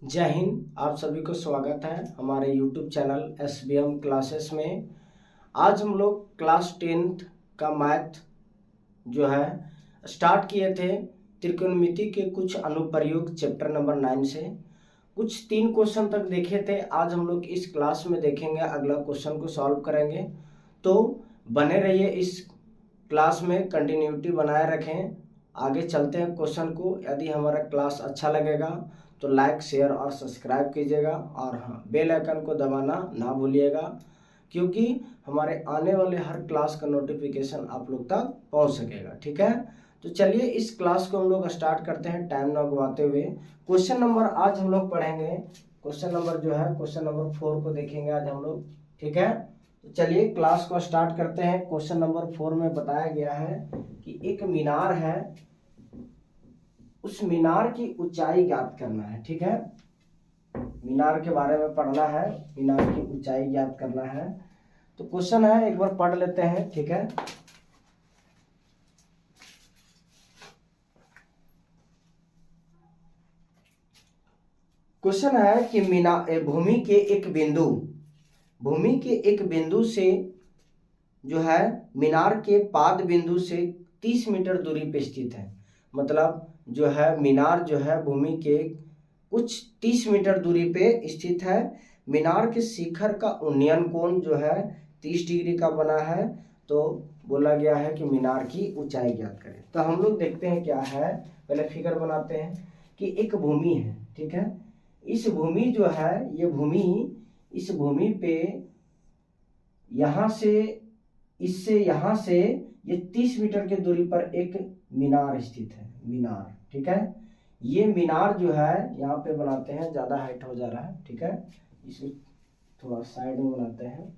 जय हिंद। आप सभी को स्वागत है हमारे YouTube चैनल SBM क्लासेस में। आज हम लोग क्लास 10th का मैथ जो है स्टार्ट किए थे त्रिकोणमिति के कुछ अनुप्रयोग चैप्टर नंबर 9 से। कुछ 3 क्वेश्चन तक देखे थे। आज हम लोग इस क्लास में देखेंगे, अगला क्वेश्चन को सॉल्व करेंगे। तो बने रहिए इस क्लास में, कंटिन्यूटी बनाए रखें। आगे चलते हैं क्वेश्चन को। यदि हमारा क्लास अच्छा लगेगा तो लाइक, शेयर और सब्सक्राइब कीजिएगा, और हाँ, बेल आइकन को दबाना ना भूलिएगा, क्योंकि हमारे आने वाले हर क्लास का नोटिफिकेशन आप लोग तक पहुंच सकेगा। ठीक है, तो चलिए इस क्लास को हम लोग स्टार्ट करते हैं टाइम ना गवाते हुए। क्वेश्चन नंबर आज हम लोग पढ़ेंगे, क्वेश्चन नंबर जो है क्वेश्चन नंबर 4 को देखेंगे आज हम लोग। ठीक है, तो चलिए क्लास को स्टार्ट करते हैं। क्वेश्चन नंबर 4 में बताया गया है कि एक मीनार है, उस मीनार की ऊंचाई ज्ञात करना है। ठीक है, मीनार के बारे में पढ़ना है, मीनार की ऊंचाई ज्ञात करना है। तो क्वेश्चन है, एक बार पढ़ लेते हैं। ठीक है, क्वेश्चन है कि भूमि के एक बिंदु से जो है मीनार के पाद बिंदु से 30 मीटर दूरी पे स्थित है। मतलब जो है मीनार जो है भूमि के कुछ 30 मीटर दूरी पे स्थित है। मीनार के शिखर का उन्नयन कोण जो है 30 डिग्री का बना है। तो बोला गया है कि मीनार की ऊंचाई ज्ञात करें। तो हम लोग देखते हैं क्या है, पहले फिगर बनाते हैं कि एक भूमि है। ठीक है, इस भूमि जो है, ये भूमि, इस भूमि पे यहाँ से, इससे यहाँ से ये 30 मीटर की दूरी पर एक मीनार स्थित है। मीनार, ठीक है, ये मीनार जो है यहाँ पे बनाते हैं, ज्यादा हाइट हो जा रहा है। ठीक है, इसे थोड़ा साइड में बनाते हैं।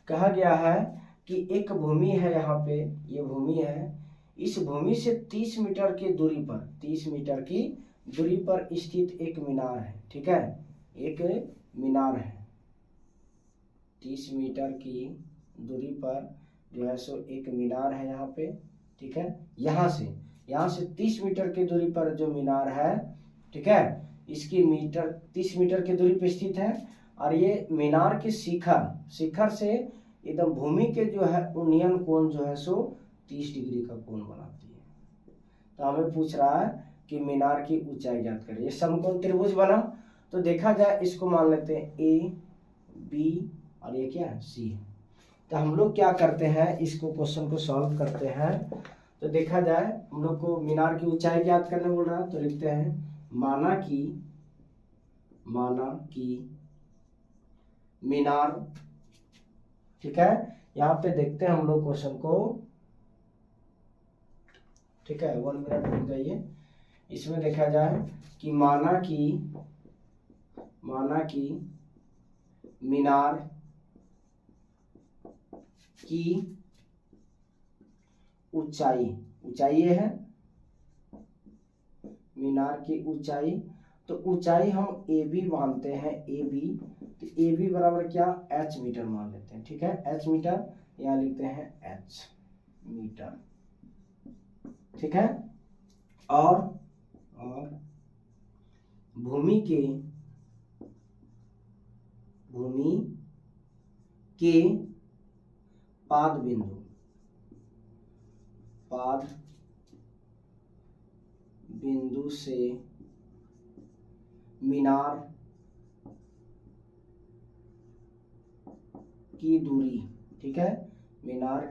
कहा गया है कि एक भूमि है, यहाँ पे ये भूमि है, इस भूमि से 30 मीटर की दूरी पर, 30 मीटर की दूरी पर स्थित एक मीनार है। ठीक है, एक मीनार है 30 मीटर की दूरी पर जो है सो एक मीनार है यहाँ पे। ठीक है, यहाँ से 30 मीटर की दूरी पर जो मीनार है, ठीक है, इसकी 30 मीटर की दूरी पर स्थित है। और ये मीनार के शिखर से एकदम भूमि के जो है उन्नयन कोण जो है सो 30 डिग्री का कोण बनाती है। तो हमें पूछ रहा है कि मीनार की ऊंचाई ज्ञात करें। ये समकोण त्रिभुज बना, तो देखा जाए इसको मान लेते हैं A, B और ये क्या है C है। तो हम लोग क्या करते हैं, इसको क्वेश्चन को सॉल्व करते हैं। तो देखा जाए हम लोग को मीनार की ऊंचाई ज्ञात करने बोल रहा है, तो लिखते हैं माना कि मीनार, ठीक है, यहाँ पे देखते हैं हम लोग क्वेश्चन को। ठीक है, 1 मिनट रुक जाइए। इसमें देखा जाए कि माना कि मीनार की ऊंचाई ये है, मीनार की ऊंचाई। तो ऊंचाई हम AB मानते हैं, AB। तो AB बराबर क्या, H मीटर मान लेते हैं। ठीक है, H मीटर, यहाँ लिखते हैं H मीटर। ठीक है, और भूमि के पाद बिंदु से मीनार की दूरी, ठीक है, मीनार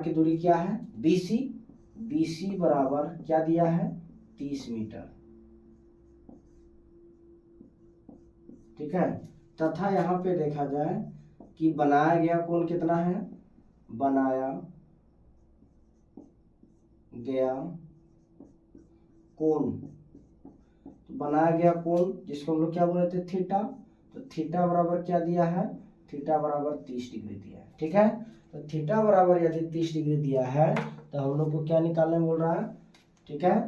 की दूरी क्या है, BC बराबर क्या दिया है, 30 मीटर। ठीक है, तथा यहाँ पे देखा जाए कि बनाया गया कोण कितना है, बनाया गया कोण जिसको हम लोग क्या बोले थे, थीटा। तो थीटा बराबर क्या दिया है, थीटा बराबर 30 डिग्री दिया है। ठीक है, तो थीटा बराबर यदि 30 डिग्री दिया है तो हम लोग को क्या निकालने बोल रहा है। ठीक है,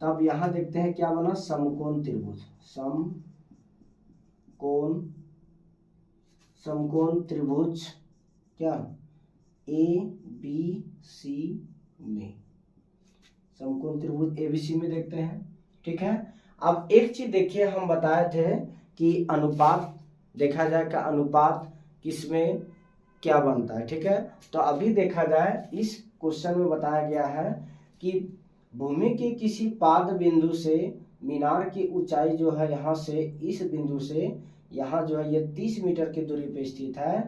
तब यहाँ देखते हैं क्या बना, समकोण त्रिभुज क्या, ABC में, समकोण त्रिभुज ABC में देखते हैं। ठीक है। अब एक चीज देखिए, हम बताए थे कि अनुपात देखा जाए का अनुपात किसमें क्या बनता है, ठीक है। तो अभी देखा जाए इस क्वेश्चन में बताया गया है कि भूमि के किसी पाद बिंदु से मीनार की ऊंचाई जो है यहाँ से इस बिंदु से यहाँ जो है ये 30 मीटर की दूरी पे स्थित है।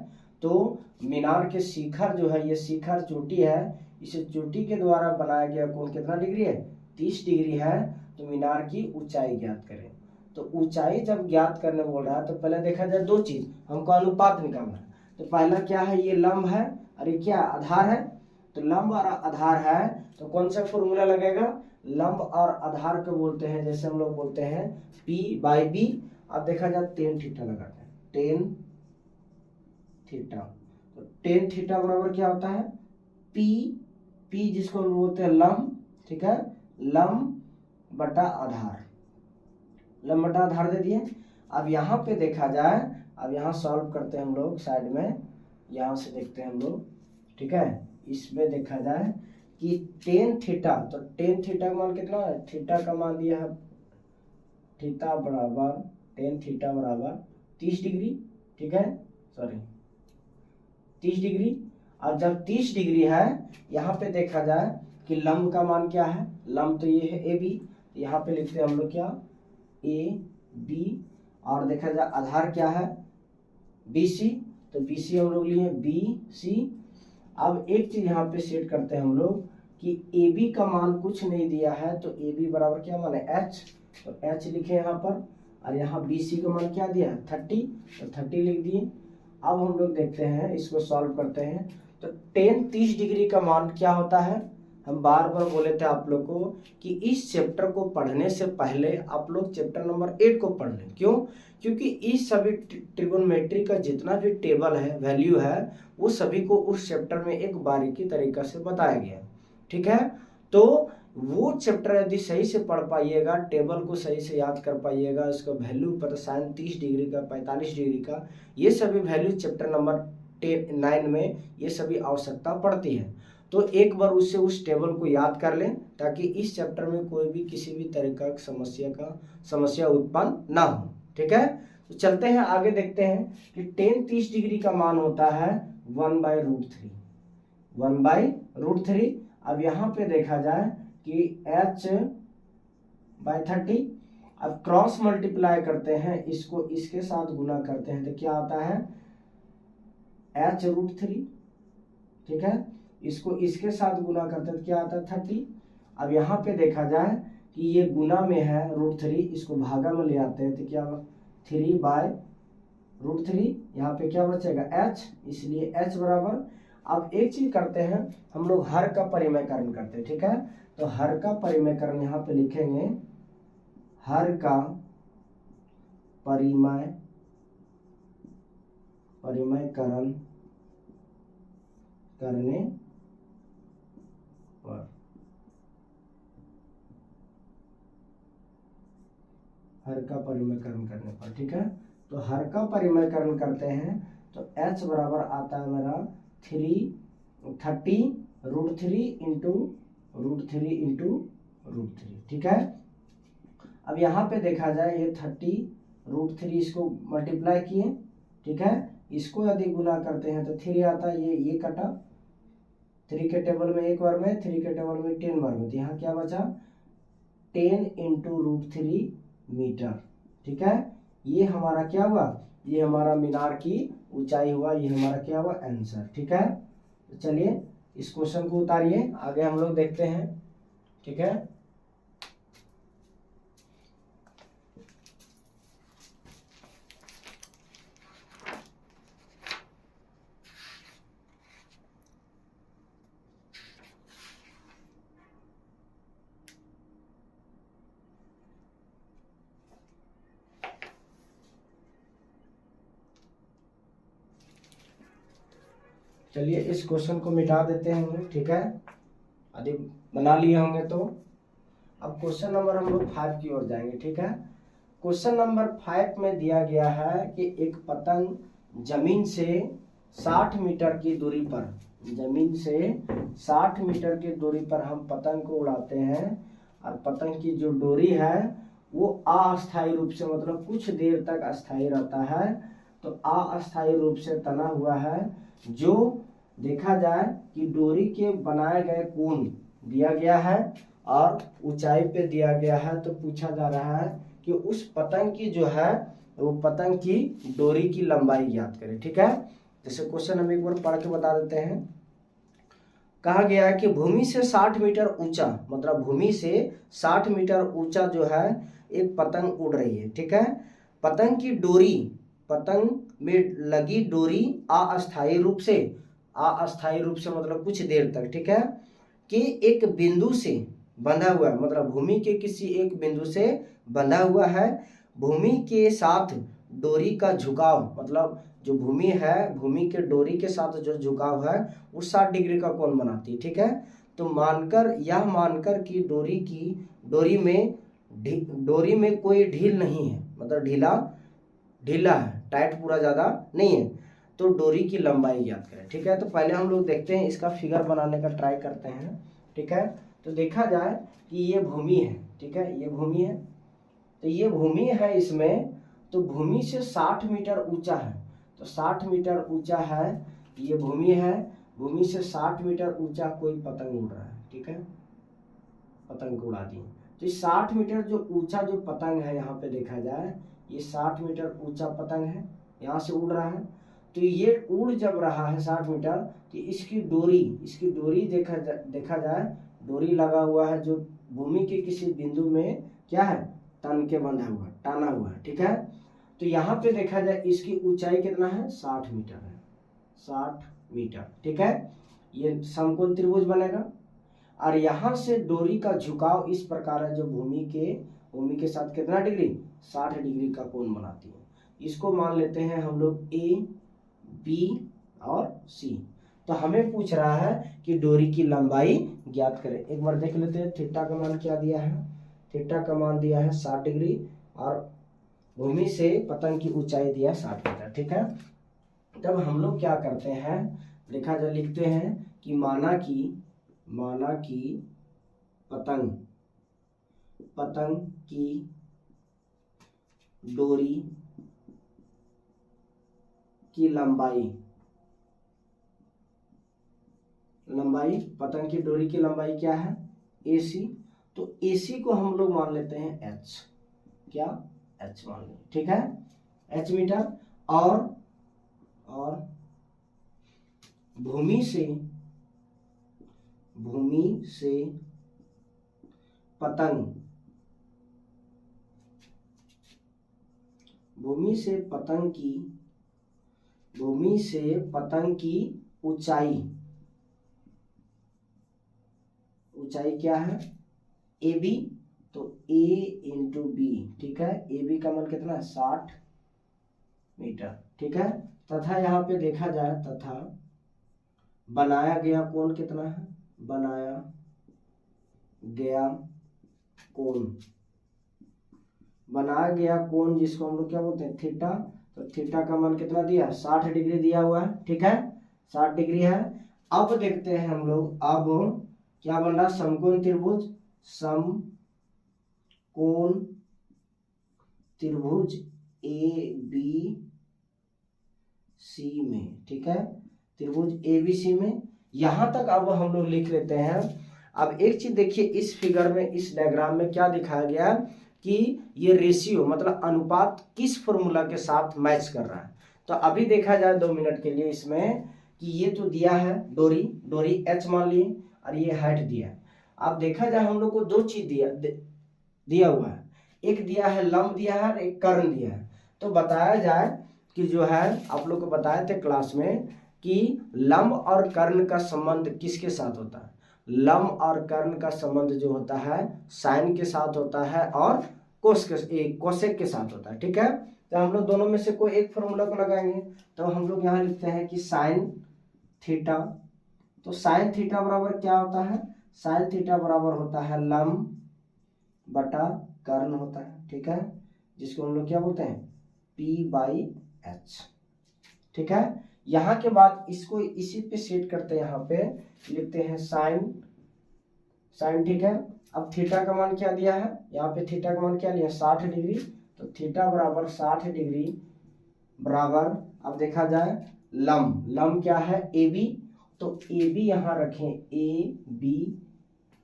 तो मीनार के शिखर जो है, ये शिखर चोटी है, इस चोटी के द्वारा बनाया गया कोण कितना डिग्री है, 30 डिग्री है। तो मीनार की ऊंचाई ज्ञात करें। तो ऊंचाई जब ज्ञात करने बोल रहा है तो पहले देखा जाए दो चीज, हमको अनुपात निकालना है। तो पहला क्या है, ये लंब है और ये क्या आधार है। तो लंब और आधार है तो कौन सा फॉर्मूला लगेगा, लंब और आधार को बोलते हैं, जैसे हम लोग बोलते हैं P/B। अब देखा जाए टेन थीटा लगाते हैं, टेन थीटा। तो टेन थीटा बराबर क्या होता है, P जिसको हम बोलते हैं लंब, ठीक है, लंब बटा आधार, लंब बटा आधार दे दिए। अब यहाँ पे देखा जाए, अब यहाँ सॉल्व करते हैं हम लोग साइड में, यहाँ से देखते हैं हम लोग, ठीक है। इसमें देखा जाए कि टेन थीटा, तो टेन थीटा का मान कितना है, थीटा का मान दिया है, थीटा बराबर टेन थीटा बराबर 30 डिग्री, ठीक है, सॉरी 30 डिग्री। और जब 30 डिग्री है, यहाँ पे देखा जाए कि लंब का मान क्या है, लंब तो ये है AB, यहाँ पे लिखते हैं हम लोग क्या, AB। और देखा जाए आधार क्या है, BC, तो BC हम लोग लिए BC। अब एक चीज यहाँ पे सेट करते हैं हम लोग कि AB का मान कुछ नहीं दिया है, तो AB बराबर क्या मान है, H, तो H लिखे यहाँ पर। और यहाँ BC का मान क्या दिया है, 30, तो 30 लिख दिए। अब हम लोग देखते हैं, इसको सॉल्व करते हैं। तो टेन 30 डिग्री का मान क्या होता है, हम बार बार बोले थे आप लोग को कि इस चैप्टर को पढ़ने से पहले आप लोग चैप्टर नंबर 8 को पढ़ लें। क्यों, क्योंकि इस सभी ट्रिगोनोमेट्री का जितना भी टेबल है, वैल्यू है, वो सभी को उस चैप्टर में एक बारीकी तरीका से बताया गया, ठीक है। तो वो चैप्टर यदि सही से पढ़ पाइएगा, टेबल को सही से याद कर पाइएगा, इसका वैल्यू पता साइन 30 डिग्री का, 45 डिग्री का, ये सभी वैल्यू चैप्टर नंबर 9 में ये सभी आवश्यकता पड़ती है। तो एक बार उससे उस टेबल को याद कर लें, ताकि इस चैप्टर में कोई भी किसी भी तरह का समस्या उत्पन्न ना हो, ठीक है। तो चलते हैं आगे, देखते हैं कि टेन 30 डिग्री का मान होता है 1/√3, 1/√3। अब यहाँ पे देखा जाए कि H/30, अब क्रॉस मल्टीप्लाई करते हैं, इसको इसके साथ गुना करते हैं तो क्या आता है, H√3, ठीक है। इसको इसके साथ गुना करते हैं तो क्या आता है, 30। अब यहाँ पे देखा जाए कि ये गुना में है √3, इसको भागा में ले आते हैं तो क्या 3/√3, यहाँ पे क्या बचेगा, H, इसलिए H बराबर। अब एक चीज करते हैं, हम लोग हर का परिमयकरण करते हैं, ठीक है। तो हर का परिमयकरण यहाँ पे लिखेंगे, हर का परिमयकरण करने पर, हर का परिमयकरण करने पर, ठीक है। तो हर का परिमयकरण करते हैं तो H बराबर आता है मेरा 30√3 इंटू √3, ठीक है। अब यहाँ पे देखा जाए ये 30√3, इसको मल्टीप्लाई किए, ठीक है। इसको यदि गुना करते हैं तो 3 आता है, ये कटा, 3 के टेबल में 1 वर्ग में, 3 के टेबल में 10 वर्ग में, तो यहाँ क्या बचा, 10 इंटू √3 मीटर, ठीक है। ये हमारा क्या हुआ, ये हमारा मीनार की ऊंचाई हुआ, ये हमारा क्या हुआ, आंसर, ठीक है। तो चलिए इस क्वेश्चन को उतारिए, आगे हम लोग देखते हैं, ठीक है। चलिए इस क्वेश्चन को मिटा देते हैं हम लोग, ठीक है, यदि बना लिए होंगे तो। अब क्वेश्चन नंबर हम लोग 5 की ओर जाएंगे, ठीक है। क्वेश्चन नंबर 5 में दिया गया है कि एक पतंग जमीन से 60 मीटर की दूरी पर, जमीन से 60 मीटर की दूरी पर हम पतंग को उड़ाते हैं और पतंग की जो डोरी है वो अस्थायी रूप से, मतलब कुछ देर तक अस्थायी रहता है। तो अस्थायी रूप से तना हुआ है। जो देखा जाए कि डोरी के बनाए गए कोण दिया गया है और ऊंचाई पे दिया गया है, तो पूछा जा रहा है कि उस पतंग की जो है वो पतंग की डोरी की लंबाई ज्ञात करें। ठीक है, जैसे क्वेश्चन हम एक बार पढ़ के बता देते हैं। कहा गया है कि भूमि से 60 मीटर ऊंचा, मतलब भूमि से 60 मीटर ऊंचा जो है एक पतंग उड़ रही है। ठीक है, पतंग की डोरी, पतंग में लगी डोरी अस्थायी रूप से, अस्थायी रूप से मतलब कुछ देर तक, ठीक है, कि एक बिंदु से बंधा हुआ है, मतलब भूमि के किसी एक बिंदु से बंधा हुआ है। भूमि के साथ डोरी का झुकाव, मतलब जो भूमि है, भूमि के डोरी के साथ जो झुकाव है वो 60 डिग्री का कोण बनाती है। ठीक है, तो यह मानकर कि डोरी में कोई ढील नहीं है, मतलब ढीला है, टाइट पूरा ज़्यादा नहीं है, तो डोरी की लंबाई ज्ञात करें। ठीक है, तो पहले हम लोग देखते हैं, इसका फिगर बनाने का ट्राई करते हैं। ठीक है, तो देखा जाए कि ये भूमि है। ठीक है, ये भूमि है, तो ये भूमि है इसमें, तो भूमि से 60 मीटर ऊंचा है, तो 60 मीटर ऊंचा है, ये भूमि है। भूमि से 60 मीटर ऊंचा कोई पतंग उड़ रहा है। ठीक है, पतंग को उड़ा दी। तो 60 मीटर जो ऊंचा जो पतंग है, यहाँ पे देखा जाए ये 60 मीटर ऊंचा पतंग है, यहाँ से उड़ रहा है। तो ये उड़ जब रहा है 60 मीटर, तो इसकी डोरी देखा जाए, डोरी लगा हुआ है जो भूमि के किसी बिंदु में क्या है, तन के बंधा हुआ, टाना हुआ है। ठीक है, तो यहाँ पे देखा जाए इसकी ऊंचाई कितना है, 60 मीटर है, 60 मीटर। ठीक है, ये समकोण त्रिभुज बनेगा। और यहाँ से डोरी का झुकाव इस प्रकार है, जो भूमि के साथ कितना डिग्री, 60 डिग्री का कोण बनाती है। इसको मान लेते हैं हम लोग ए, बी और सी। तो हमें पूछ रहा है कि डोरी की लंबाई ज्ञात करें। एक बार देख लेते हैं थीटा का मान क्या दिया है। थीटा का मान दिया है 60 डिग्री और भूमि से पतंग की ऊंचाई दिया 60 मीटर। ठीक है, तब हम लोग क्या करते हैं, देखा जाए लिखते हैं कि माना कि पतंग की डोरी की लंबाई, पतंग की डोरी की लंबाई क्या है, AC। तो AC को हम लोग मान लेते हैं H, क्या, H मान लें। ठीक है, H मीटर। और भूमि से पतंग की ऊंचाई क्या है, AB। तो A इंटू बी, ठीक है, AB का मान कितना है, 60 मीटर। ठीक है, तथा यहाँ पे देखा जाए, तथा बनाया गया कोण कितना है, बनाया गया कोण जिसको हम लोग क्या बोलते हैं, थीटा। तो थीटा का मान कितना दिया है, 60 डिग्री दिया हुआ है। ठीक है, 60 डिग्री है। अब देखते हैं हम लोग, अब क्या बन रहा, समकोण त्रिभुज ABC में। ठीक है, त्रिभुज ABC में, यहां तक अब हम लोग लिख लेते हैं। अब एक चीज देखिए, इस फिगर में, इस डायग्राम में क्या दिखाया गया कि ये रेशियो, मतलब अनुपात किस फॉर्मूला के साथ मैच कर रहा है। तो अभी देखा जाए 2 मिनट के लिए इसमें कि ये तो दिया है डोरी H मान लिए और ये हाइट दिया है। अब देखा जाए हम लोग को 2 चीज दिया हुआ है, एक दिया है लंब दिया है और एक कर्ण दिया है। तो बताया जाए कि जो है, आप लोग को बताए थे क्लास में कि लंब और कर्ण का संबंध किसके साथ होता है, लंब और कर्ण का संबंध जो होता है साइन के साथ होता है और कोसेक के साथ होता है। ठीक है, तो हम लोग दोनों में से कोई एक फॉर्मूला को लगाएंगे। तो हम लोग यहाँ लिखते हैं कि साइन थीटा। तो साइन थीटा बराबर क्या होता है, साइन थीटा बराबर होता है लंब बटा कर्ण होता है। ठीक है, जिसको हम लोग क्या बोलते हैं, P/H। ठीक है, यहाँ के बाद इसको इसी पे सेट करते हैं, यहाँ पे लिखते हैं साइन। ठीक है, अब थीटा का मान क्या दिया है, यहाँ पे थीटा का मान क्या लिया 60 डिग्री, तो थीटा बराबर 60 डिग्री बराबर, अब देखा जाए लंब क्या है ए बी, तो ए बी यहाँ रखें ए बी,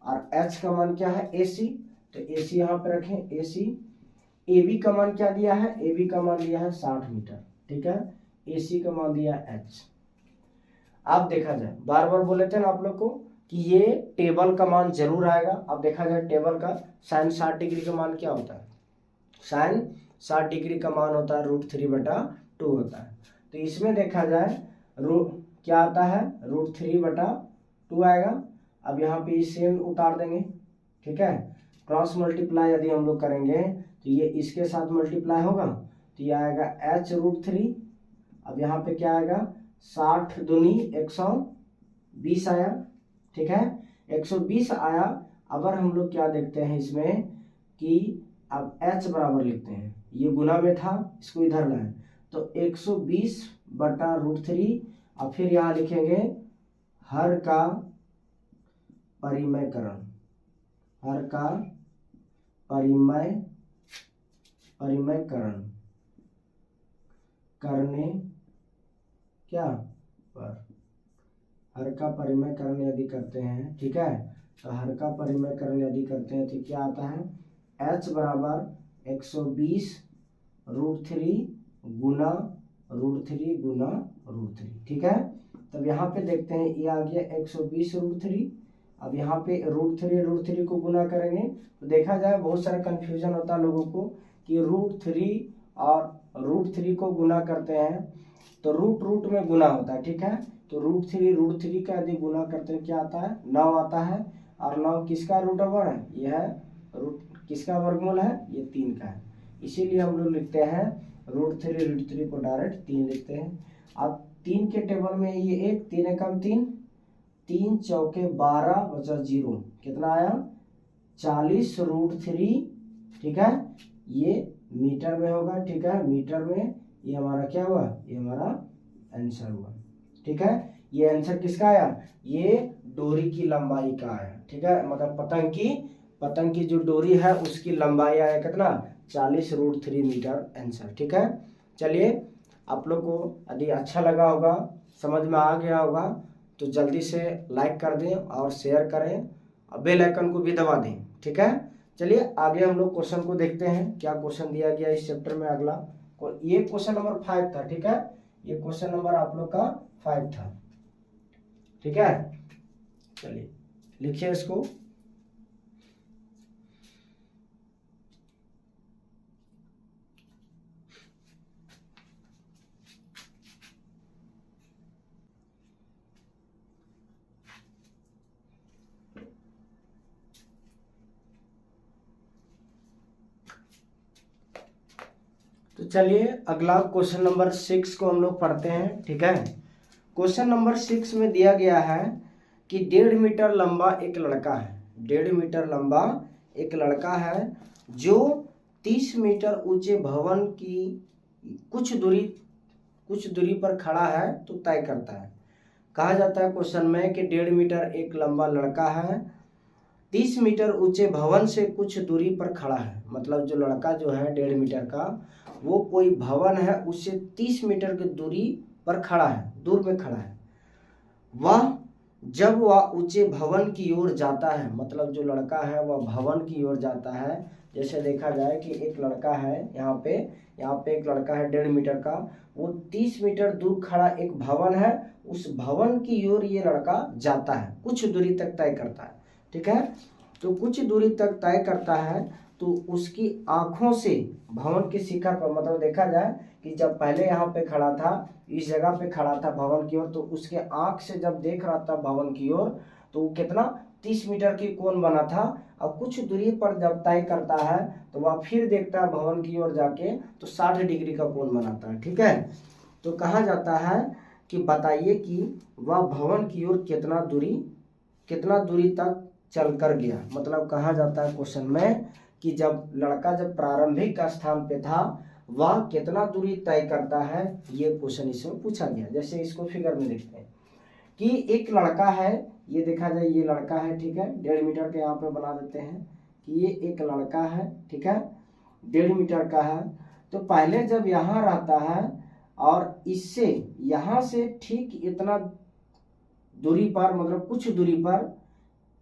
और एच का मान क्या है ए सी, तो ए सी यहाँ पे रखें ए सी। ए बी का मान क्या दिया है, ए बी का मान दिया है 60 मीटर, ठीक है। ए सी का मान दिया एच। अब देखा जाए, बार बार बोले थे ना आप लोग को कि ये टेबल का मान जरूर आएगा। अब देखा जाए टेबल का साइन 60 डिग्री का मान क्या होता है, साइन 60 डिग्री का मान होता है √3/2 होता है। तो इसमें देखा जाए क्या आता है √3/2 आएगा। अब यहाँ पे सेम उतार देंगे, ठीक है। क्रॉस मल्टीप्लाई यदि हम लोग करेंगे तो ये इसके साथ मल्टीप्लाई होगा, तो ये आएगा h√3। अब यहाँ पे क्या आएगा 60 दूनी 120 आया, ठीक है, 120 आया। अगर हम लोग क्या देखते हैं इसमें कि अब h बराबर लिखते हैं, ये गुना में था इसको इधर लाए, तो 120/√3। अब फिर यहाँ लिखेंगे हर का परिमयकरण, हर का परिमयकरण करने क्या पर, हर का परिमयकरण यदि करते हैं, ठीक है, तो हर का परिमयकरण यदि करते हैं तो क्या आता है h बराबर 120√3 गुना √3, ठीक है। तब यहाँ पे देखते हैं ये आ गया 120√3। अब यहाँ पे √3 को गुना करेंगे तो देखा जाए बहुत सारा कंफ्यूजन होता है लोगों को कि √3 और √3 को गुना करते हैं तो रूट में गुना होता है, ठीक है। तो √3 का यदि गुना करते हैं क्या आता है 9 आता है, और 9 किसका रूट ओवर है, यह है किसका वर्गमूल है, ये 3 का है। इसीलिए हम लोग लिखते हैं √3 को डायरेक्ट 3 लिखते हैं। अब 3 के टेबल में ये 1 3 एकम 3, 3 चौके 12 बचा 0, कितना आया 40√3, ठीक है। ये मीटर में होगा, ठीक है, मीटर में ये हमारा क्या हुआ, ये हमारा आंसर हुआ, ठीक है। ये आंसर किसका आया, ये डोरी की लंबाई का आया, ठीक है, मतलब पतंग की जो डोरी है उसकी लंबाई आया कितना 40√3 मीटर आंसर, ठीक है। चलिए आप लोग को यदि अच्छा लगा होगा, समझ में आ गया होगा, तो जल्दी से लाइक कर दें और शेयर करें और बेल आइकन को भी दबा दें, ठीक है। चलिए आगे हम लोग क्वेश्चन को देखते हैं, क्या क्वेश्चन दिया गया इस चैप्टर में। अगला ये क्वेश्चन नंबर 5 था, ठीक है, ये क्वेश्चन नंबर आप लोग का 5 था, ठीक है। चलिए लिखिए इसको। तो चलिए अगला क्वेश्चन नंबर 6 को हम लोग पढ़ते हैं, ठीक है। क्वेश्चन नंबर 6 में दिया गया है कि 1.5 मीटर लंबा एक लड़का है, 1.5 मीटर लंबा एक लड़का है जो 30 मीटर ऊंचे भवन की कुछ दूरी पर खड़ा है तो तय करता है। कहा जाता है क्वेश्चन में कि 1.5 मीटर एक लंबा लड़का है, 30 मीटर ऊंचे भवन से कुछ दूरी पर खड़ा है। मतलब जो लड़का जो है 1.5 मीटर का, वो कोई भवन है उससे 30 मीटर की दूरी पर खड़ा है, दूर में खड़ा है। जब वह ऊंचे भवन की ओर जाता है, मतलब जो लड़का है वह भवन की ओर जाता है। जैसे देखा जाए कि एक लड़का है यहाँ पे एक लड़का है 1.5 मीटर का, वो 30 मीटर दूर खड़ा एक भवन है, उस भवन की ओर ये लड़का जाता है, कुछ दूरी तक तय करता है, ठीक है। तो कुछ दूरी तक तय करता है तो उसकी आंखों से भवन के शिखर पर, मतलब देखा जाए कि जब पहले यहाँ पे खड़ा था, इस जगह पे खड़ा था भवन की ओर, तो उसके आंख से जब देख रहा था भवन की ओर तो वो कितना 30 मीटर की कोण बना था। अब कुछ दूरी पर जब तय करता है तो वह फिर देखता है भवन की ओर जाके तो 60 डिग्री का कोण बनाता है, ठीक है। तो कहा जाता है कि बताइए कि वह भवन की ओर कितना दूरी तक चल कर गया। मतलब कहा जाता है क्वेश्चन में कि जब लड़का प्रारंभिक स्थान पे था वह कितना दूरी तय करता है, ये क्वेश्चन इसमें पूछा गया। जैसे इसको फिगर में देखते हैं कि एक लड़का है ये देखा जाए ये लड़का है, ठीक है, 1.5 मीटर के यहाँ पे बना देते हैं कि ये एक लड़का है, ठीक है, 1.5 मीटर का है। तो पहले जब यहाँ रहता है और इससे यहाँ से ठीक इतना दूरी पर, मतलब कुछ दूरी पर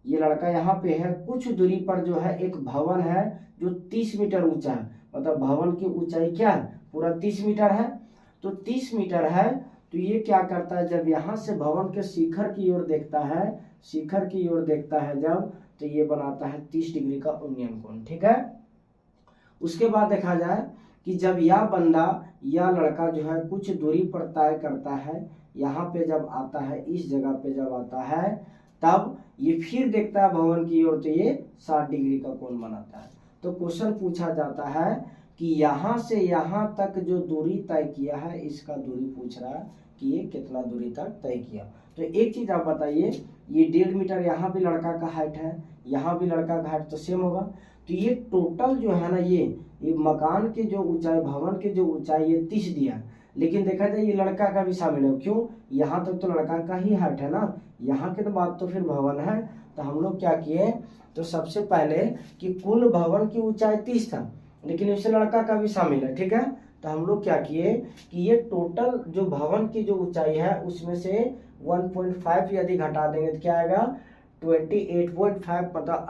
ये लड़का यहाँ पे है, कुछ दूरी पर जो है एक भवन है जो 30 मीटर ऊंचा है, मतलब भवन की ऊंचाई क्या है, पूरा 30 मीटर है। तो 30 मीटर है, तो ये क्या करता है, जब यहाँ से भवन के शिखर की ओर देखता है, शिखर की ओर देखता है जब, तो ये बनाता है 30 डिग्री का उन्नयन कोण, ठीक है। उसके बाद देखा जाए कि जब यह बंदा या लड़का जो है कुछ दूरी पर तय करता है, यहाँ पे जब आता है, इस जगह पे जब आता है, तब ये फिर देखता है भवन की ओर, तो ये 60 डिग्री का कोण बनाता है। तो क्वेश्चन पूछा जाता है कि यहाँ से यहाँ तक जो दूरी तय किया है, इसका दूरी पूछ रहा है कि ये कितना दूरी तक तय किया। तो एक चीज आप बताइए, ये 1.5 मीटर यहाँ भी लड़का का हाइट है, यहाँ भी लड़का का हाइट तो सेम होगा। तो ये टोटल जो है ना, ये मकान के जो ऊंचाई, भवन के जो ऊंचाई ये 30 दिया, लेकिन देखा जाए ये लड़का का भी शामिल है। क्यों, यहाँ तक तो लड़का का ही हाइट है ना, यहाँ के तो बात तो फिर भवन है। तो हम लोग क्या किए, तो सबसे पहले कि कुल भवन की ऊंचाई 30 था, लेकिन इससे लड़का का भी शामिल है, ठीक है। तो हम लोग क्या किए कि ये टोटल जो भवन की जो ऊंचाई है उसमें से 1.5 यदि घटा देंगे तो क्या आएगा, 28.5, मतलब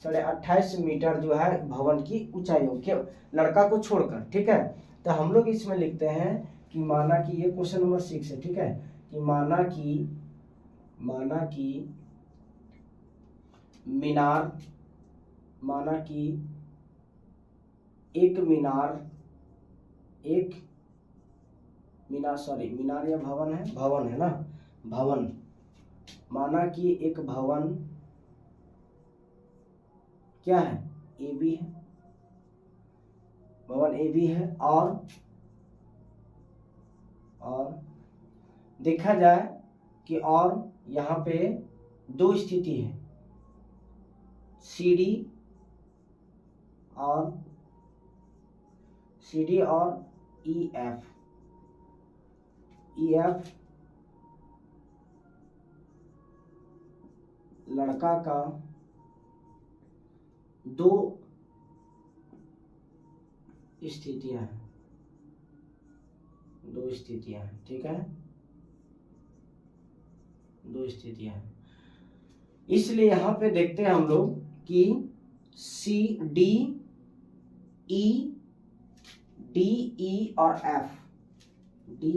28 मीटर जो है भवन की ऊंचाई होगी लड़का को छोड़कर, ठीक है। तो हम लोग इसमें लिखते हैं कि माना कि ये क्वेश्चन नंबर 6 है, ठीक है, कि माना कि मीनार या भवन है ना, भवन, माना कि एक भवन क्या है, ए बी है, भवन ए बी है, और देखा जाए कि और यहाँ पे दो स्थिति है, सी डी और ई एफ लड़का का दो स्थितियां हैं, ठीक है, दो स्थितियां हैं। इसलिए यहां पे देखते हैं हम लोग कि सी डी ई और एफ, डी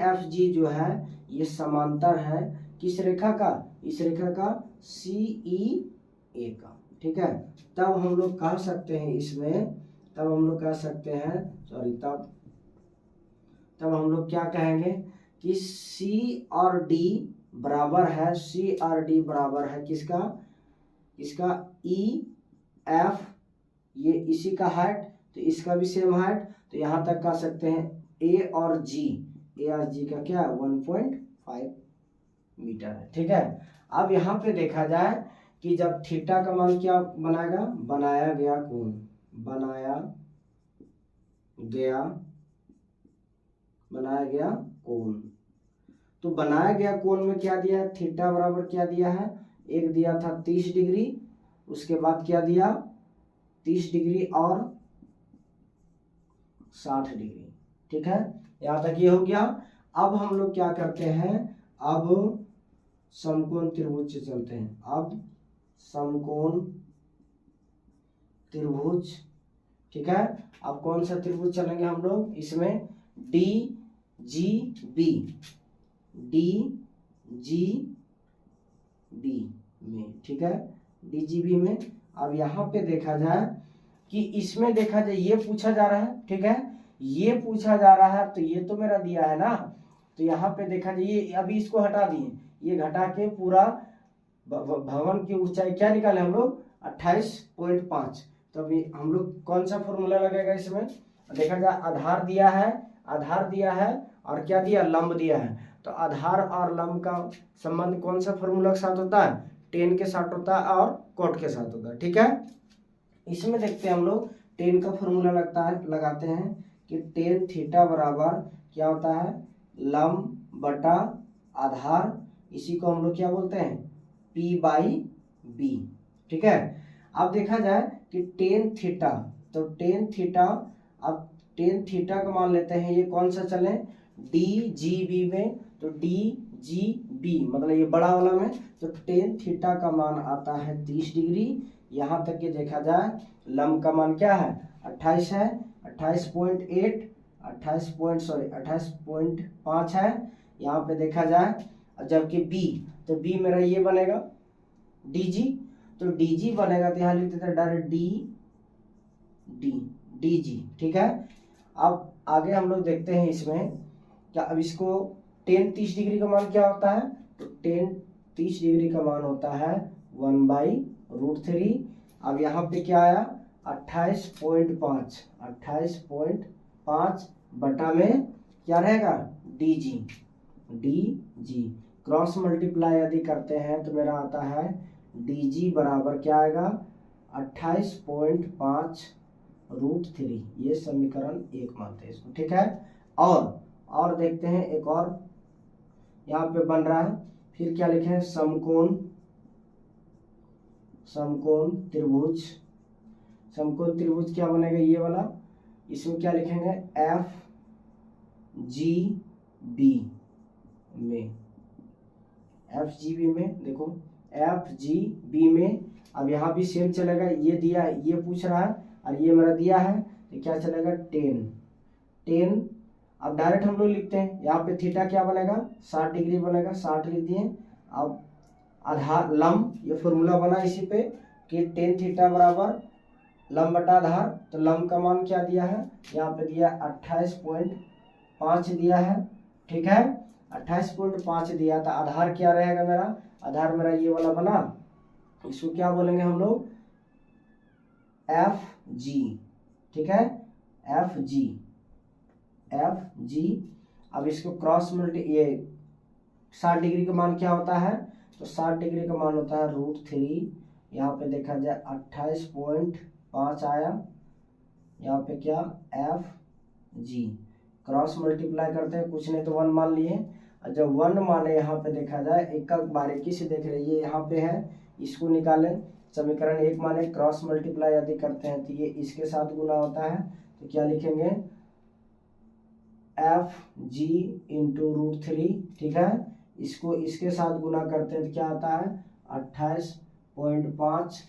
एफ जी जो है ये समांतर है किस रेखा का, इस रेखा का सी ई ए का, ठीक है। तब हम लोग कह सकते हैं इसमें, तब हम लोग क्या कहेंगे कि सी और डी बराबर है किसका, इसका ई एफ, ये इसी का हाइट, तो इसका भी सेम हाइट, तो यहाँ तक कह सकते हैं ए और जी का क्या 1.5 मीटर है, ठीक है। अब यहाँ पे देखा जाए कि जब थीटा का मान क्या बनाएगा, बनाया गया कोण, तो बनाया गया कोण में क्या दिया है, थीटा बराबर क्या दिया है, एक दिया था 30 डिग्री, उसके बाद क्या दिया 30 डिग्री और 60 डिग्री, ठीक है। यहाँ तक ये हो गया। अब हम लोग क्या करते हैं, अब समकोण त्रिभुज से चलते हैं। अब समकोण त्रिभुज, ठीक है। अब कौन सा त्रिभुज चलेंगे हम लोग, इसमें डी जी बी में, ठीक है, DGB में। अब यहाँ पे देखा जाए कि इसमें देखा जाए ये पूछा जा रहा है, ठीक है, ये पूछा जा रहा है, तो ये तो मेरा दिया है ना, तो यहाँ पे देखा जाए ये अभी इसको हटा दिए, ये घटा के पूरा भवन की ऊंचाई क्या निकाले हम लोग 28.5। तो अभी हम लोग कौन सा फॉर्मूला लगेगा इसमें, देखा जाए आधार दिया है और क्या दिया, लंब दिया है। तो आधार और लंब का संबंध कौन सा फॉर्मूला के साथ होता है, टेन के साथ होता है और कोट के साथ होता है, ठीक है। इसमें देखते हैं हम लोग टेन का फॉर्मूला लगाते हैं कि टेन थीटा बराबर क्या होता है, लंब बटा आधार, इसी को हम लोग क्या बोलते हैं, P/B। ठीक है। अब देखा जाए कि टेन थीटा, तो टेन थीटा, अब टेन थीटा का मान लेते हैं, ये कौन सा चले, DGB में, तो DGB मतलब ये बड़ा वाला में, तो टेन थीटा का मान आता है 30 डिग्री। यहाँ तक कि देखा जाए लंब का मान क्या है, 28 है, 28.8, 28.5 है यहाँ पे देखा जाए। जबकि B, तो B मेरा ये बनेगा DG, तो DG बनेगा, तो यहाँ लिख देते हैं डायरेक्ट DG। ठीक है। अब आगे हम लोग देखते हैं इसमें क्या, अब इसको टेन 30 डिग्री का मान क्या होता है, तो टेन 30 डिग्री का मान होता है 1/√3। अब यहाँ पे क्या आया, 28.5 बटा में क्या रहेगा, DG क्रॉस मल्टीप्लाई यदि करते हैं तो मेरा आता है DG बराबर क्या आएगा, 28.5√3। ये समीकरण 1 मानते हैं इसको। ठीक है। और देखते हैं एक और यहाँ पे बन रहा है, फिर क्या लिखे हैं, समकोण त्रिभुज। समकोण त्रिभुज क्या बनेगा, ये वाला, इसमें क्या लिखेंगे, FGB में देखो, FGB में। अब यहाँ भी सेम चलेगा, ये दिया है, ये पूछ रहा है, और ये मेरा दिया है, तो क्या चलेगा, 10। अब डायरेक्ट हम लोग लिखते हैं, यहाँ पे थीटा क्या बनेगा, 60 डिग्री बनेगा, 60 लिख दिए। अब आधार लंब, ये फॉर्मूला बना इसी पे कि टेन थीटा बराबर लंब बटा आधार, तो लंब का मान क्या दिया है, यहाँ पे दिया 28.5 दिया है। ठीक है। 28.5 दिया, तो आधार क्या रहेगा मेरा, आधार मेरा ये वाला बना, इसको क्या बोलेंगे हम लोग, FG। ठीक है, FG। अब इसको क्रॉस मल्टी, ये 60 डिग्री का मान क्या होता है, तो 60 डिग्री का मान होता है √3। यहाँ पे देखा जाए 28.5 आया, यहाँ पे क्या, FG क्रॉस मल्टीप्लाई करते हैं, कुछ नहीं तो 1 मान लिए। जब 1 माने यहाँ पे देखा जाए, एक बारीकी से देख रहे, ये यहाँ पे है, इसको निकालें, समीकरण 1 माने क्रॉस मल्टीप्लाई यदि करते हैं तो ये इसके साथ गुना होता है, तो क्या लिखेंगे, FG इंटू √3। ठीक है। इसको इसके साथ गुना करते हैं तो क्या आता है, 28.5।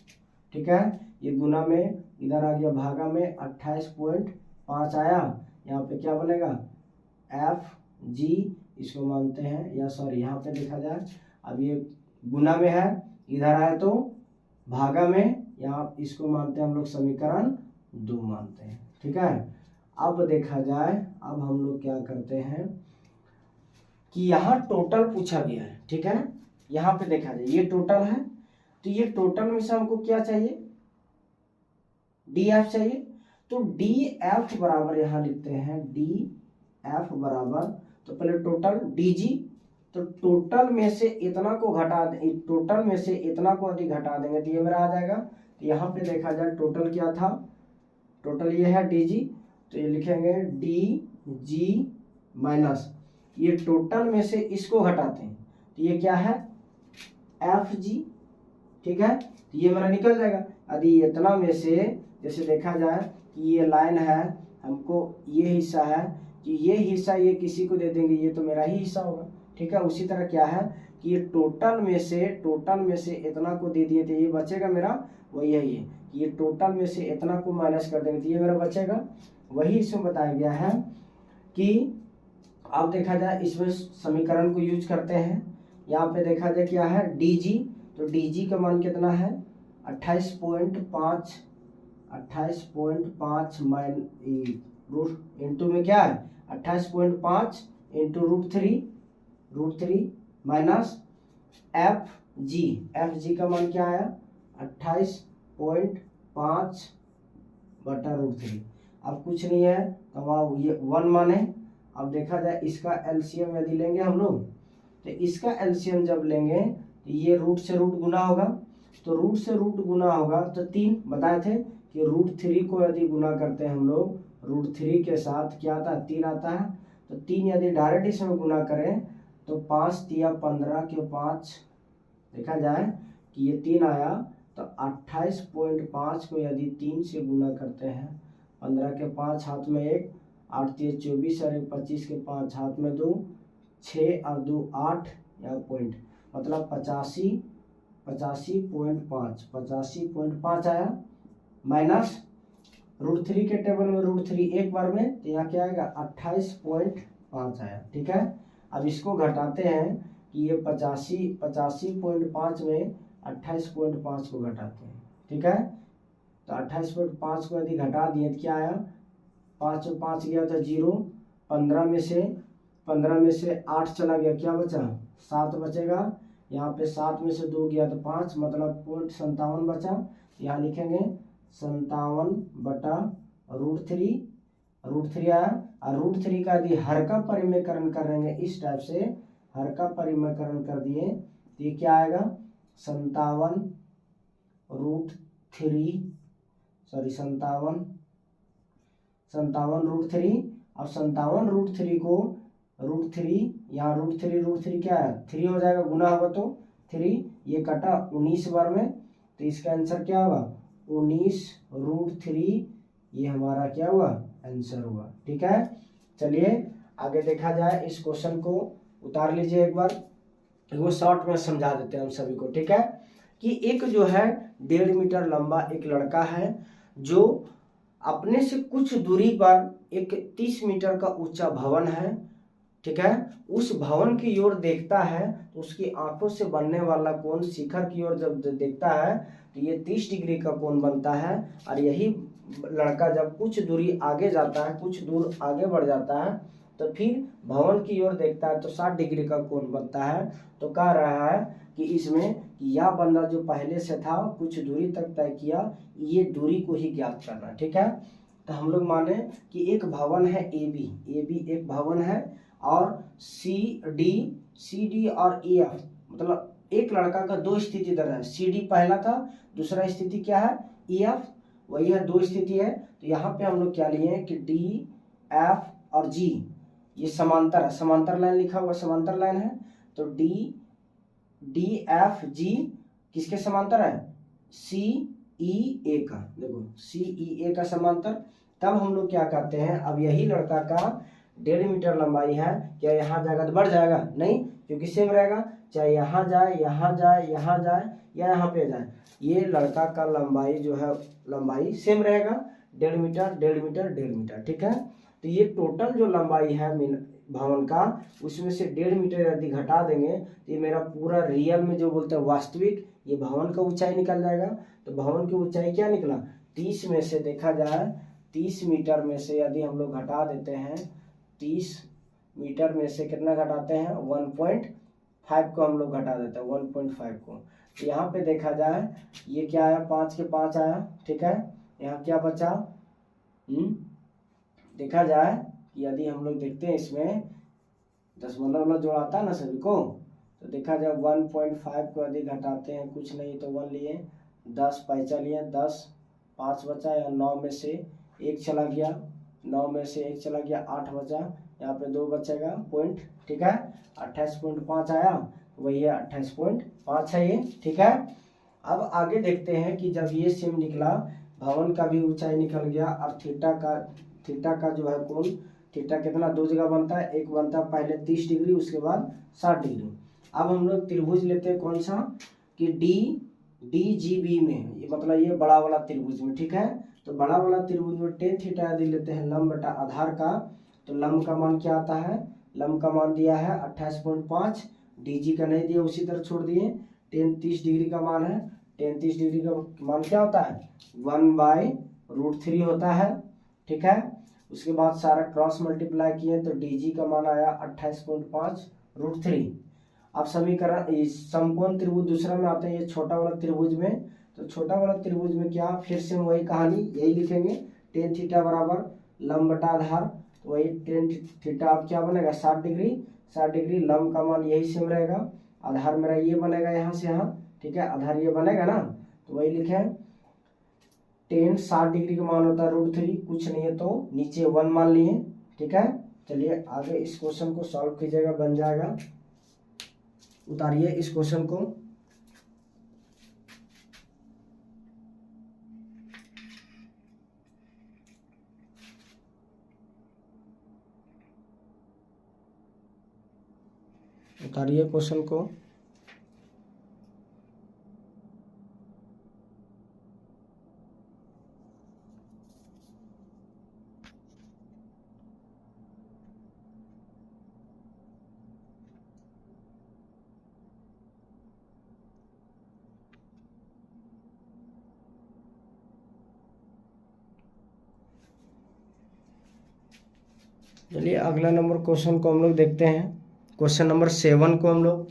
ठीक है। ये गुना में इधर आ गया, भागा में 28.5 आया, यहाँ पे क्या बनेगा, FG, इसको मानते हैं, या सॉरी यहाँ पे देखा जाए, अब ये गुना में है, इधर आए तो भागा में, यहाँ इसको मानते हैं हम लोग समीकरण 2 मानते हैं। ठीक है। अब देखा जाए, अब हम लोग क्या करते हैं कि यहाँ टोटल पूछा गया है। ठीक है। यहाँ पे देखा जाए ये टोटल है, तो ये टोटल में से हमको क्या चाहिए, DF चाहिए, तो DF बराबर यहाँ लिखते हैं, DF बराबर, तो पहले टोटल DG, तो टोटल में से इतना को घटा दे, टोटल में से इतना को यदि घटा देंगे तो ये मेरा आ जाएगा। तो यहाँ पे देखा जाए टोटल क्या था, टोटल ये है DG, तो ये लिखेंगे DG माइनस, ये टोटल में से इसको घटाते हैं तो ये क्या है, FG। ठीक है। तो ये मेरा निकल जाएगा। यदि इतना में से, जैसे देखा जाए कि ये लाइन है, हमको ये हिस्सा है, कि ये हिस्सा ये किसी को दे देंगे, ये तो मेरा ही हिस्सा होगा। ठीक है। उसी तरह क्या है कि ये टोटल में से इतना को दे दिए तो ये बचेगा मेरा, वही है ये टोटल में से इतना को माइनस कर देंगे तो ये मेरा बचेगा। वही इसमें बताया गया है कि अब देखा जाए इसमें समीकरण को यूज करते हैं। यहाँ पे देखा जाए क्या है, DG, तो DG का मान कितना है, 28.5 इंटू में क्या है, 28.5 इंटू √3 माइनस FG का मान क्या आया, 28.5 बटा √3। अब कुछ नहीं है, तो वहाँ ये 1 माने। अब देखा जाए इसका एलसीएम यदि लेंगे हम लोग, तो इसका एलसीएम जब लेंगे तो ये रूट से रूट गुना होगा, तो रूट से रूट गुना होगा तो 3 बताए थे कि √3 को यदि गुना करते हैं हम लोग √3 के साथ क्या आता है 3 आता है। तो 3 यदि डायरेक्ट इसमें गुना करें तो 5 तिया 15 के 5 देखा जाए कि ये 3 आया। तो 28.5 को यदि 3 से गुना करते हैं, 15 के 5 हाथ में 1, 8 तिया 24 और 25 के 5 हाथ में 2, 6 और 2 8 या पॉइंट, मतलब 85.5 आया। माइनस √3 के टेबल में √3 एक बार में, तो यहाँ क्या आएगा 28.5 आया। ठीक है, अब इसको घटाते हैं कि ये 85.5 में 28.5 को घटाते हैं। ठीक है, तो 28.5 को यदि घटा दिए तो क्या आया, 5 और 5 गया था 0, 15 में से 8 चला गया, क्या बचा 7 बचेगा। यहाँ पे 7 में से 2 गया तो 5, मतलब 0.57 बचा। यहाँ लिखेंगे 57/√3 आया। और √3 का यदि हर का परिमेयकरण करेंगे इस टाइप से, हर का परिमेयकरण कर दिए तो ये क्या आएगा 57√3 अब 57√3 को √3 यहाँ √3 क्या है 3 हो जाएगा, गुना होगा तो 3, ये कटा 19 बार में, तो इसका आंसर क्या होगा 19√3, ये हमारा क्या हुआ आंसर हुआ। ठीक है, चलिए आगे देखा जाए। इस क्वेश्चन को उतार लीजिए एक बार, वो शॉर्ट में समझा देते हैं हम सभी को। ठीक है, कि एक जो है 1.5 मीटर लंबा एक लड़का है जो अपने से कुछ दूरी पर एक 30 मीटर का ऊंचा भवन है। ठीक है, उस भवन की ओर देखता है तो उसकी आंखों से बनने वाला कोण शिखर की ओर जब देखता है तो ये 30 डिग्री का कोण बनता है। और यही लड़का जब कुछ दूरी आगे जाता है, कुछ दूर आगे बढ़ जाता है, तो फिर भवन की ओर देखता है तो 60 डिग्री का कोण बनता है। तो कह रहा है कि इसमें यह बंदा जो पहले से था कुछ दूरी तक तय किया, ये दूरी को ही ज्ञात करना। ठीक है, तो हम लोग माने कि एक भवन है ए बी एक भवन है, और सी डी और ए एफ, मतलब एक लड़का का 2 स्थिति इधर है। सी डी पहला था, दूसरा स्थिति क्या है ई एफ, वही है 2 स्थिति है। तो यहाँ पे हम लोग क्या लिए कि डी एफ और जी ये समांतर है, समांतर लाइन लिखा हुआ समांतर लाइन है। तो डी एफ जी किसके समांतर है सी ई ए का, देखो सी ई ए का समांतर। तब हम लोग क्या कहते हैं, अब यही लड़का का 1.5 मीटर लंबाई है, क्या यहाँ जाएगा तो बढ़ जाएगा नहीं, क्योंकि सेम रहेगा, चाहे यहाँ जाए यहाँ जाए यहाँ जाए या यहाँ पे जाए, ये लड़का का लंबाई जो है लंबाई सेम रहेगा 1.5 मीटर 1.5 मीटर 1.5 मीटर। ठीक है, तो ये टोटल जो लंबाई है भवन का, उसमें से 1.5 मीटर यदि घटा देंगे तो ये मेरा पूरा रियल में जो बोलते हैं वास्तविक, ये भवन का ऊंचाई निकल जाएगा। तो भवन की ऊंचाई क्या निकला 30 में से, देखा जाए 30 मीटर में से यदि हम लोग घटा देते हैं, 30 मीटर में से कितना घटाते हैं 1.5 को हम लोग घटा देते हैं 1.5 को। तो यहाँ पे देखा जाए ये क्या आया 5 के 5 आया। ठीक है, यहाँ क्या बचा देखा जाए कि यदि हम लोग देखते हैं इसमें दशमलव जोड़ाता है ना सभी को, तो देखा जाए 1.5 को यदि घटाते हैं कुछ नहीं तो 1 लिए, 10 पैसा लिए, 10 5 बचा, या 9 में से 1 चला गया, 9 में से 1 चला गया 8 बचा, यहाँ पे 2 बचेगा पॉइंट। ठीक है, 28.5 आया, वही है 28.5 है ये। ठीक है, अब आगे देखते हैं कि जब ये सेम निकला, भवन का भी ऊंचाई निकल गया, और थीटा का जो है कोण, थीटा कितना 2 जगह बनता है, एक बनता है पहले 30 डिग्री उसके बाद 60 डिग्री। अब हम लोग त्रिभुज लेते हैं कौन सा कि डी जी बी में, ये मतलब ये बड़ा वाला त्रिभुज में। ठीक है, तो बड़ा वाला त्रिभुज में tan थीटा यदि लेते हैं लंब बटा आधार का, तो लंब का मान क्या आता है, लंब का मान दिया है 28.5, डी जी का नहीं दिया उसी तरह छोड़ दिए। tan 30 डिग्री का मान है, tan 30 डिग्री का मान क्या होता है 1/√3 होता है। ठीक है, उसके बाद सारा क्रॉस मल्टीप्लाई किए तो डी जी का मान आया 28.5√3। अब समीकरण समकोण त्रिभुज दूसरा में आते हैं ये छोटा वाला त्रिभुज में, तो छोटा वाला त्रिभुज में क्या फिर से वही कहानी यही लिखेंगे, tan थीटा बराबर लंब बटा आधार, तो वही tan थीटा अब क्या बनेगा 60 डिग्री, 60 डिग्री, लंब का मान यही सेम रहेगा, आधार मेरा ये बनेगा यहाँ से यहाँ। ठीक है, आधार ये बनेगा ना, तो वही लिखें टेन 60 डिग्री का मान होता है √3, कुछ नहीं है तो नीचे 1 मान लिए। ठीक है, चलिए आगे इस क्वेश्चन को सॉल्व कीजिएगा, बन जाएगा। उतारिए इस क्वेश्चन को। उतारिए क्वेश्चन को। चलिए अगला नंबर क्वेश्चन को हम लोग देखते हैं। क्वेश्चन नंबर 7 को हम लोग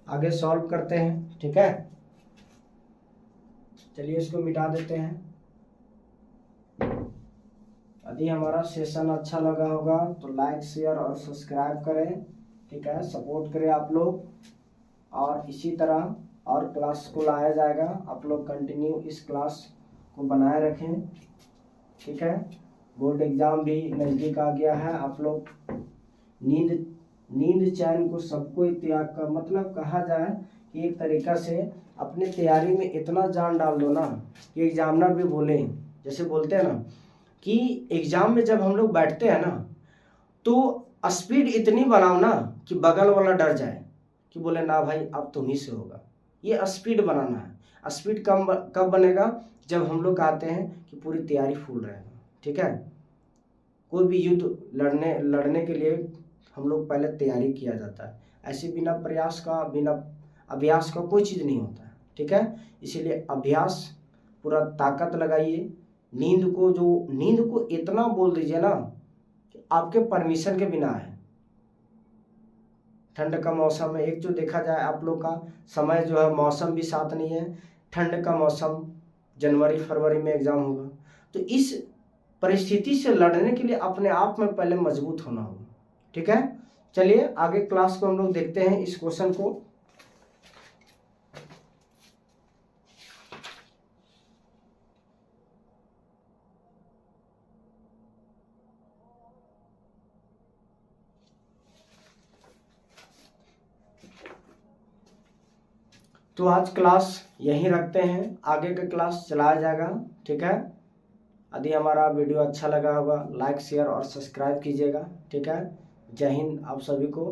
आगे सॉल्व करते हैं। ठीक है, चलिए इसको मिटा देते हैं। यदि हमारा सेशन अच्छा लगा होगा तो लाइक शेयर और सब्सक्राइब करें। ठीक है, सपोर्ट करें आप लोग, और इसी तरह और क्लास को लाया जाएगा। आप लोग कंटिन्यू इस क्लास को बनाए रखें। ठीक है, बोर्ड एग्जाम भी नज़दीक आ गया है। आप लोग नींद चैन को सबको त्याग का मतलब कहा जाए कि एक तरीका से अपनी तैयारी में इतना जान डाल दो ना कि एग्जामिनर भी बोले, जैसे बोलते हैं ना कि एग्जाम में जब हम लोग बैठते हैं ना तो स्पीड इतनी बनाओ ना कि बगल वाला डर जाए, कि बोले ना भाई अब तुम ही से होगा। ये स्पीड बनाना है। स्पीड कब बनेगा? जब हम लोग आते हैं कि पूरी तैयारी फुल रहेगा। ठीक है, कोई भी युद्ध लड़ने के लिए हम लोग पहले तैयारी किया जाता है। ऐसे बिना प्रयास का, बिना अभ्यास का कोई चीज़ नहीं होता है। ठीक है, इसीलिए अभ्यास पूरा ताकत लगाइए। नींद को इतना बोल दीजिए ना कि आपके परमिशन के बिना है। ठंड का मौसम है, एक जो देखा जाए आप लोग का समय जो है, मौसम भी साथ नहीं है। ठंड का मौसम, जनवरी फरवरी में एग्जाम होगा, तो इस परिस्थिति से लड़ने के लिए अपने आप में पहले मजबूत होना होगा। ठीक है, चलिए आगे क्लास को हम लोग देखते हैं इस क्वेश्चन को। तो आज क्लास यहीं रखते हैं, आगे का क्लास चलाया जाएगा। ठीक है, यदि हमारा वीडियो अच्छा लगा होगा लाइक शेयर और सब्सक्राइब कीजिएगा। ठीक है, जय हिंद आप सभी को।